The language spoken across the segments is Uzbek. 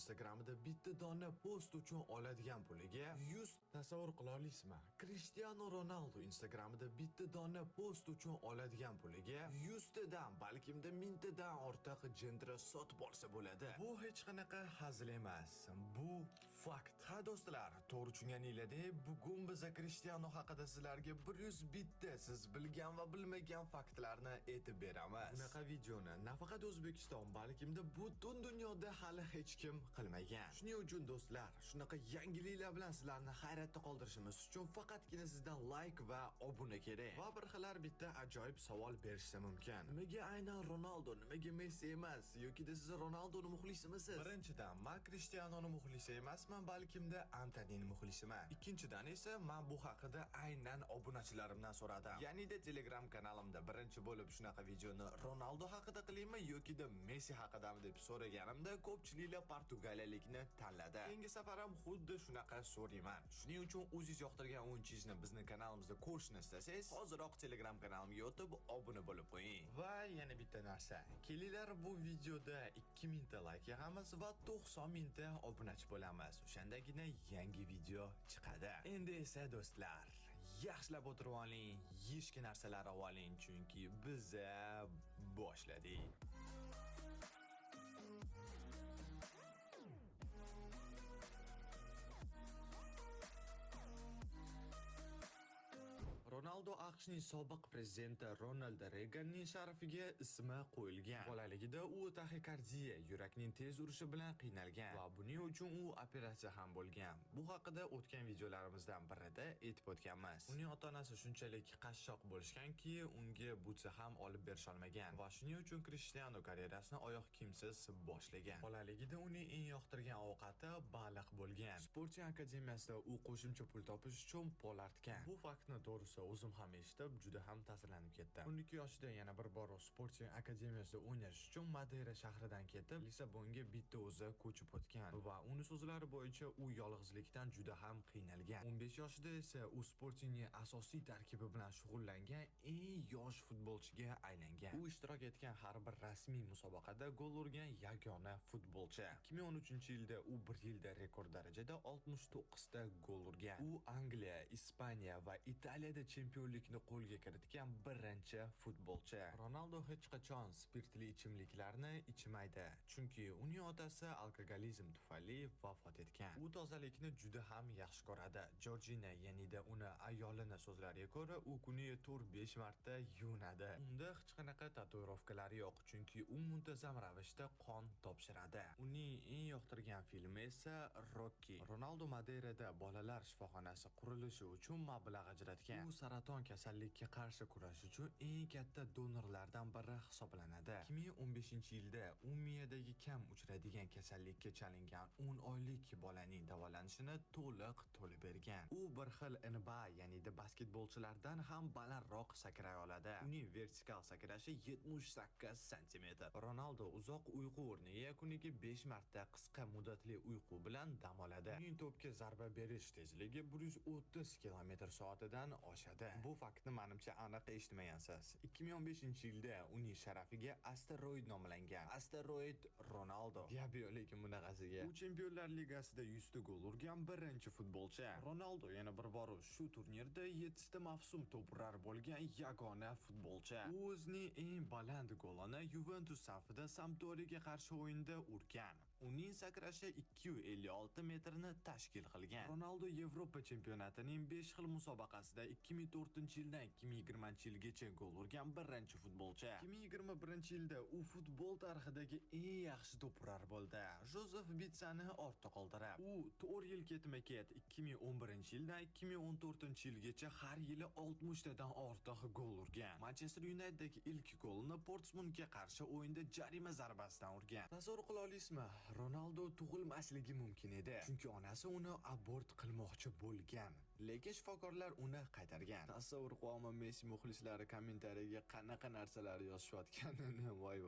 Instagramida bitta dona post uchun oladigan puliga 100 tasavvur qila olasizmi? Cristiano Ronaldo Instagramida bitta dona post uchun oladigan puliga 100 tadan, balkimda 1000 tadan ortiq jendra sotib olsa bo'ladi. Bu hech qanaqa hazil emas. Bu fakt. Ha do'stlar, to'g'ri tushunganinglardek, bugun biz Cristiano haqida sizlarga 100 bitta siz bilgan va bilmagan faktlarni aytib beramiz. Bunaqa videoni nafaqat O'zbekiston, balkimda butun dunyoda hali hech kim qilmagan. Shuning uchun do'stlar, shunaqa yangiliklar bilan sizlarni hayratda qoldirishimiz uchun faqatgina sizdan like va obuna kerak. Va bir xillar bitta ajoyib savol berishsa mumkin. Nimaga aynan Ronaldo, nimaga Messi emas? Yoki-da siz Ronaldoni muxlisimisiz? Birinchidan, men Cristianoni muxlisi emasman, balkimda Antonining muxlisiman. Ikkinchidan esa men bu haqida aynan obunachilarimdan so'radim. Ya'ni-da Telegram kanalimda birinchi bo'lib shunaqa videoni Ronaldo haqida qilaymi yoki-da Messi haqidami deb so'raganimda ko'pchiliklar portugaliyalikni tanladi. Keyingi safar ham xuddi shunaqa so'rayman. Shuning uchun o'zingiz yoqtirgan o'yinchizni bizning kanalimizda ko'rishni istasangiz, hoziroq Telegram kanalimga o'tib obuna bo'lib qo'ying. Va yana bitta narsa. Kelinglar bu videoda 2000 ta like yig'amiz va 90 ming ta obunachi bo'lamiz. O'shandagina yangi video chiqadi. Endi esa do'stlar, yaxshilab o'tirib oling, yeyishga narsalar oling, chunki biz boshladik. Ronaldo AQShning sobiq prezidenti Ronald Reaganning sharafiga ismi qo'yilgan. Bolaligida u taxikardiya, yurakning tez urishi bilan qiynalgan va buning uchun u operatsiya ham bo'lgan. Bu haqida o'tgan videolarimizdan birida aytib o'tganmiz. Uning ota-onasi shunchalik qashshoq bo'lishganki, unga butsa ham olib berisha olmagan va shuning uchun Cristiano karyerasini oyoq kiyimsiz boshlagan. Bolaligida uning eng yoqtirgan ovqati baliq bo'lgan. Sporting akademiyasida u qo'shimcha pul topish uchun pol artgan. Bu faktni to'g'risi o'zim ham eshitib, juda ham ta'sirlanib ketdim. 12 yoshida yana bir bor Sporting akademiyasida o'ynash uchun Madeira shahridan ketib, Lisabonga bitta o'zi ko'chib o'tgan va uning so'zlari bo'yicha u yolg'izlikdan juda ham qiynalgan. 15 yoshida esa u Sportingning asosiy tarkibi bilan shug'ullangan eng yosh futbolchiga aylangan. U ishtirok etgan har bir rasmiy musobaqada gol urgan yagona futbolchi. 2013-yilda u bir yilda rekord darajada 69 ta gol urgan. U Angliya, Ispaniya va Italiyada chempionlikni qo'lga kiritgan birinchi futbolchi. Ronaldo hech qachon spirtli ichimliklarni ichmaydi, chunki uning otasi alkogolizm tufayli vafot etgan. U tozalikni juda ham yaxshi ko'radi. Georgina, ya'nida uni ayolini so'zlariga ko'ra, u kuniga 4-5 marta yuvinadi. Unda hech qanaqa tatuirovkalar yo'q, chunki u muntazam ravishda qon topshiradi. Uning eng yoqtirgan filmi esa Rocky. Ronaldo Madeirada bolalar shifoxonasi qurilishi uchun mablag' ajratgan. U saraton kasallikka qarshi kurash uchun eng katta donorlardan biri hisoblanadi. 2015-yilda u miyadagi kam uchraydigan kasallikka chalingan 10 oylik bolaning davolanishini to'liq to'lib bergan. U bir xil NBA, ya'ni basketbolchilardan ham balandroq sakray oladi. Uning vertikal sakrashi 78 sm. Ronaldo uzoq uyqu o'rniga kuniga 5 marta qisqa muddatli uyqu bilan dam oladi. Uning to'pga zarba berish tezligi 130 km/soatdan oshadi. Bu faktni menimcha aniq eshitmagansiz. 2015-yilda uning sharafiga asteroid nomlangan. Asteroid Ronaldo. Diabelik bunaqasiga. U Chempionlar Ligasida 100 ta gol urgan birinchi futbolchi. Ronaldo yana bir bor shu turnirda 7 ta mavsum to'p urar bo'lgan yagona futbolchi. U o'zining eng baland golini Juventus safida Sampdoriyaga qarshi o'yinda urgan. Uning sakrashi 256 metrni tashkil qilgan. Ronaldo Yevropa chempionatining 5 xil musobaqasida 2004-yildan 2020-yilgacha gol urgan birinchi futbolchi. 2021-yilda u futbol tarixidagi eng yaxshi to'prar bo'ldi. Josef Bitsani ortda qoldirib, u 4 yil ketma-ket 2011-yildan 2014-yilgacha har yili 60 tadan ortiq gol urgan. Manchester United'dagi ilk golini Portsmouthga qarshi o'yinda jarima zarbasidan urgan. Tasavvur qila olasizmi? Ronaldo tug'ilmasligi mumkin edi, chunki onasi uni abort qilmoqchi bo'lgan. lekin shifokorlar uni qaytargan. Tasavvur qilaman, Messi muxlislari kommentariyaga qanaqa narsalar yozishayotganini. Voy.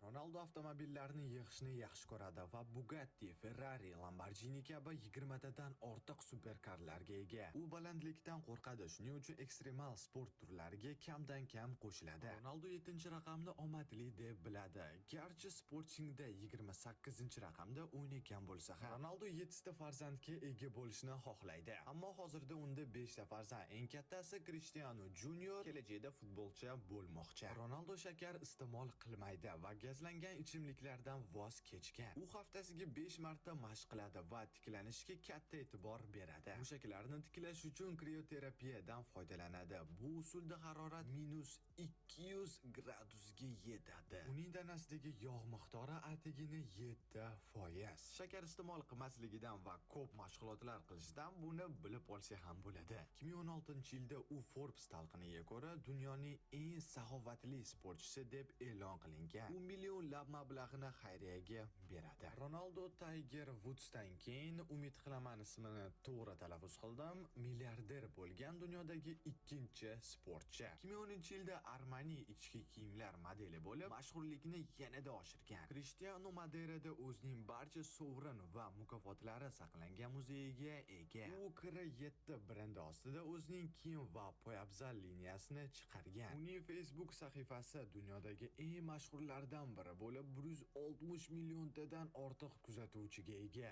Ronaldo avtomobillarni yig'ishni yaxshi ko'radi va Bugatti, Ferrari, Lamborghini kabi 20 dan ortiq superkarlarga ega. U balandlikdan qo'rqadi, shuning uchun ekstremal sport turlariga kamdan kam qo'shiladi. Ronaldo 7-raqamni omadli deb biladi. Garchi Sportingda 28-raqamda o'ynagan bo'lsa ham, Ronaldo 7 ta farzandga ega bo'lishni xohlaydi. Ammo hozirda unda 5 ta farzand. Eng kattasi Cristiano Junior kelajakda futbolchi bo'lmoqchi. Ronaldo shakar iste'mol qilmaydi va gazlangan ichimliklardan voz kechgan. U haftasiga 5 marta mashq qiladi va tiklanishga katta e'tibor beradi. Mushaklarni tiklash uchun krioterapiyadan foydalanadi. Bu usulda harorat -200 gradusga yetadi. Uning tanasidagi yog' miqdori atigini 7%. Shakar iste'mol qilmasligidan va ko'p mashg'ulotlar qilishidan buni bilib olsa ham bo'ladi. 2016-yilda u Forbes talqiniga ko'ra dunyoning eng saxovatli sportchisi deb e'lon qilingan. U millionlab mablag'ni xayriyaga beradi. Ronaldo Tiger Woods'dan keyin, umid qilaman ismini to'g'ri talaffuz qildim, milliarder bo'lgan dunyodagi ikkinchi sportchi. 2010-yilda Armani ichki kiyimlar modeli bo'lib, mashhurlikni yanada oshirgan. Cristiano Madeirada o'zining barcha sovrin va mukofotlari saqlangan muzeyiga ega. U Kr7 brendi ostida o'zining kiyim va poyabzal liniyasini chiqargan. Uning Facebook sahifasi dunyodagi eng mashhurlardan biri bo'lib, 160 milliontadan ortiq kuzatuvchiga ega.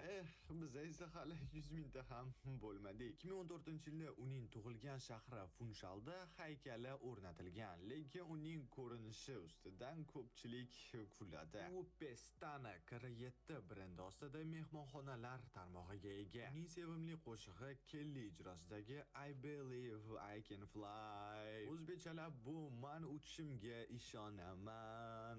Biz esa hali 100 mingta ham bo'lmadik. 2014-yilda uning tug'ilgan shahri Funshalda haykali o'rnatilgan, lekin uning ko'rinishi ustidan ko'pchilik kuladi. U Pestana Kr7 brendi ostida mehmonxonalar tarmog'iga ega. Uning sevimli qo'shig'i Kelly ijrosidagi I Believe I Can Fly. O'zbekchalab bu men uchishimga ishonaman.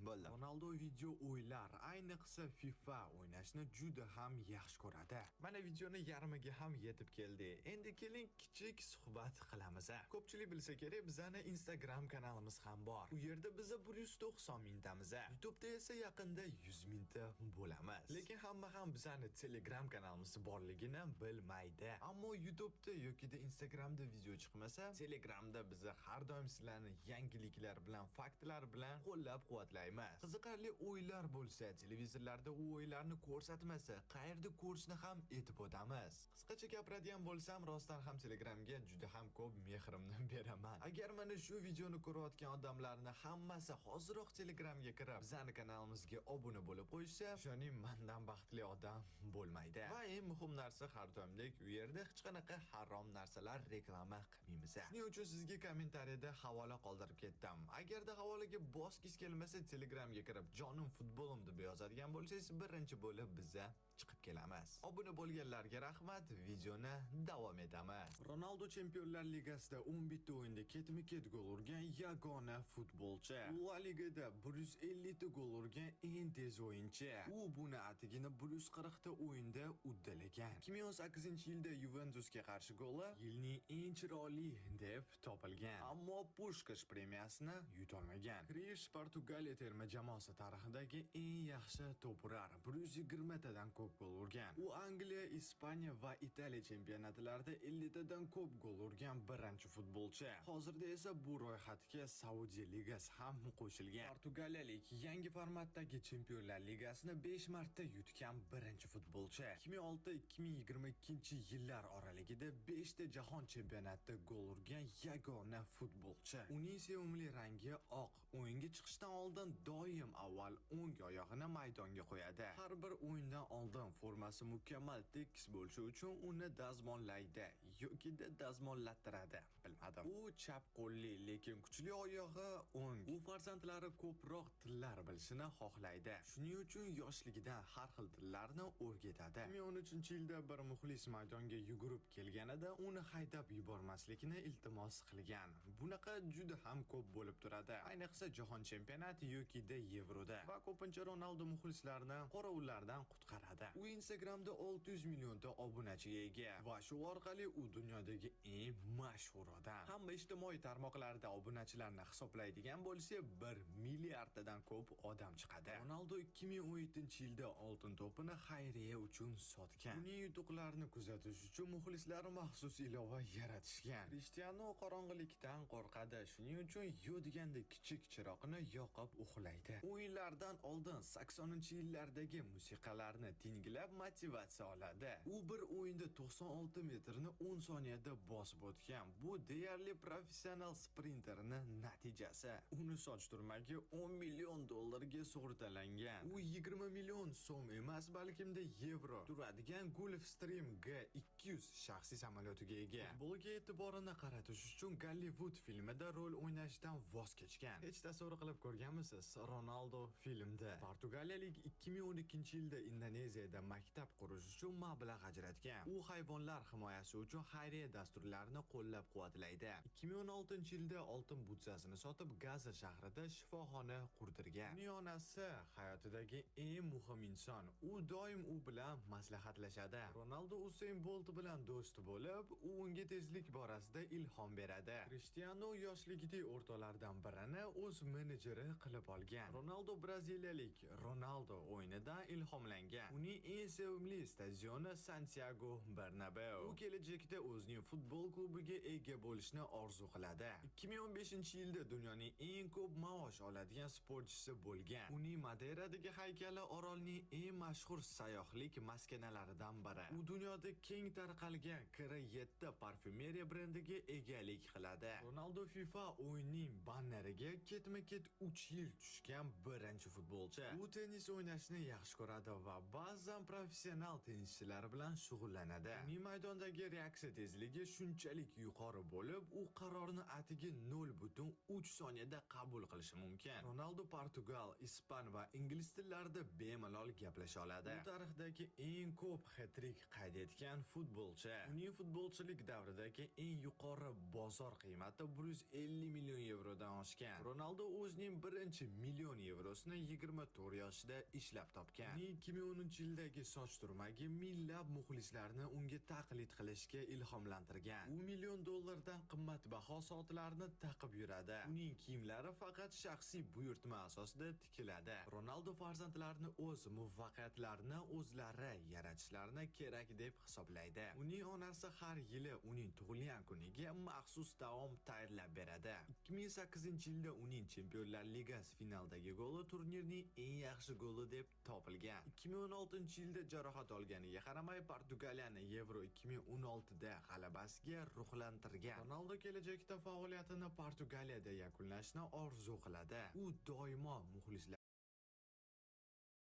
Bo'ldi. Ronaldo video o'yinlar, ayniqsa FIFA o'ynashni juda ham yaxshi ko'radi. Mana videoni yarmiga ham yetib keldi. Endi keling kichik suhbat qilamiz. Ko'pchilik bilsa kerak, bizning Instagram kanalimiz ham bor. U yerda biz 190 mingtamiz. YouTube'da esa yaqinda 100 mingta bo'lamiz. Lekin hamma ham bizning Telegram kanalimiz borligini bilmaydi. Ammo YouTube'da yoki Instagramda video chiqmasa, Telegramda biz har doim sizlarni yangiliklar bilan, faktlar bilan qo'llab-quvvatlaymiz. Qiziqarli o'yinlar bo'lsa, televizorlarda u o'yinlarni ko'rsatmasa, qayerda ko'rishni ham aytib o'tamiz. Qisqacha gapiradigan bo'lsam, rostdan ham Telegramga juda ham ko'p mehrimni beraman. Agar mana shu videoni ko'rayotgan odamlarning hammasi hoziroq Telegramga kirib, bizning kanalimizga obuna bo'lib qo'ysa, ishoning, mendan baxtli odam bo'lmaydi. Va eng muhim narsa, har doimdek u yerda hech qanaqa harom narsalar reklama qilmaymiz. Shuning uchun sizga kommentariyada havola qoldirib ketdim. Agarda havolaga bosgis kelmasa, Telegramga kirib, jonim futbolim deb yozadigan bo'lsangiz, birinchi bo'lib bizga chiqib kelamiz. Obuna bo'lganlarga rahmat. Videoni davom etamiz. Ronaldo Chempionlar Ligasida 11 ta o'yinda ketma-ket gol urgan yagona futbolchi. La Ligada 150 ta gol urgan eng tez o'yinchi. U buni atigini 140 ta o'yinda uddalagan. 2018-yilda Juventusga qarshi goli yilning eng chiroyli deb topilgan. Ammo Pushkash premiyasini yutolmagan. Krish Portugaliya terma jamoasi tarixidagi eng yaxshi to'prar. 120 tadan ko'p gol urgan. U Angliya, Ispaniya va Italiya chempionatlarida 50 tadan ko'p gol urgan birinchi futbolchi. Hozirda esa bu ro'yxatga Saudiya ligasi ham qo'shilgan. Portugaliyalik yangi formatdagi Chempionlar ligasini 5 marta yutgan birinchi futbolchi. 2006-2022-yillar oralig'ida 5 ta jahon chempionatida gol urgan yagona futbolchi. Uning sevimli rangi oq. O'yinga chiqishdan oldin doim avval o'ng oyog'ini maydonga qo'yadi. Har bir o'yindan oldin formasi mukammal tekis bo'lishi uchun uni dazmollaydi yoki dazmollattiradi. Bilmadim. U chap qo'lli, lekin kuchli oyog'i o'ng. U farzandlari ko'proq tillar bilishini xohlaydi. Shuning uchun yoshligidan har xil tillarni o'rgatadi. 2013-yilda bir muxlis maydonga yugurib kelganida uni haydab yubormaslikni iltimos qilgan. Bunaqa juda ham ko'p bo'lib turadi. Ayniqsa jahon chempionati yoki Yevroda. Va ko'pincha Ronaldo muxlislarini qorovullardan qutqaradi. U Instagramda 600 millionta obunachiga ega va shu orqali u dunyodagi eng mashhur odam. Hamma ijtimoiy tarmoqlarda obunachilarni hisoblaydigan bo'lsa, 1 milliarddan ko'p odam chiqadi. Ronaldo 2017-yilda oltin to'pini xayriya uchun sotgan. Uning yutuqlarini kuzatish uchun muxlislari maxsus ilova yaratishgan. Cristiano qorong'ilikdan qo'rqadi, shuning uchun yodganda kichik chiroqni yoqib uxlaydi. O'yinlardan oldin 80-yillardagi musiqalarni tinglab motivatsiya oladi. U bir o'yinda 96 metrni 10 soniyada bosib o'tgan. Bu deyarli professional sprinterning natijasi. Uni soch turmagi 10 million dollarga sug'urtalangan. U 20 million so'm emas, balkimda yevro turadigan Gulfstream G200 shaxsiy samolyotiga ega. Futbolga e'tiborini qaratish uchun Gollivud filmida rol o'ynashdan voz kechgan. Hech tasavvur qilib ko'rganmisiz? Ronaldo filmda Portugaliyalik 2012-yilda Indoneziyada maktab qurish uchun mablag' ajratgan. U hayvonlar himoyasi uchun xayriya dasturlarini qo'llab-quvvatlaydi. 2016-yilda oltin butsasini sotib Gaza shahrida shifoxona qurdirgan. Uning onasi hayotidagi eng muhim inson. U doim u bilan maslahatlashadi. Ronaldo Usain Bolt bilan do'st bo'lib, u unga tezlik borasida ilhom beradi. Cristiano yoshligida o'rtoqlardan birini o'z menejeri qilib olgan. Ronaldo braziliyalik Ronaldo o'yinidan ilhomlangan. Uning eng sevimli stadioni Santiago Bernabeu. U kelajakda o'zining futbol klubiga ega bo'lishni orzu qiladi. 2015-yilda dunyoning eng ko'p maosh oladigan sportchisi bo'lgan. Uning Madeiradagi haykali orolning eng mashhur sayyohlik maskanalaridan biri. U dunyoda keng tarqalgan Kr7 parfyumeriya brendiga egalik qiladi. Ronaldo FIFA o'yinining banneriga ketma-ket 3 yil tushgan birinchi futbolchi. U tennis o'ynashni yaxshi ko'radi va ba'zan professional tennischilar bilan shug'ullanadi. Uning maydondagi reaksiya tezligi shunchalik yuqori bo'lib, u qarorni atigi 0.3 soniyada qabul qilishi mumkin. Ronaldo portugal, ispan va ingliz tillarida bemalol gaplasha oladi. U tarixdagi eng ko'p hat-trick qayd etgan futbolchi. Uning futbolchilik davridagi eng yuqori bozor qiymati 150 million yevrodan oshgan. Ronaldo o'zining birinchi million yevrosini 24 yoshida ishlab topgan. Uning 2010-yildagi soch turmagi minglab muxlislarni unga taqlid qilishga ilhomlantirgan. U million dollardan qimmatbaho soatlarni taqib yuradi. Uning kiyimlari faqat shaxsiy buyurtma asosida tikiladi. Ronaldo farzandlarini o'z muvaffaqiyatlarini o'zlari yaratishlarini kerak deb hisoblaydi. Uning onasi har yili uning tug'ilgan kuniga maxsus taom tayyorlab beradi. 2008-yilda uning Chempionlar Ligasi finaldagi goli turnirning eng yaxshi goli deb topilgan. 2016-yilda jarohat olganiga qaramay Portugaliyani Yevro 2016da g'alabasiga ruhlantirgan. Ronaldo kelajakda faoliyatini Portugaliyada yakunlashni orzu qiladi. U doimo muxlislar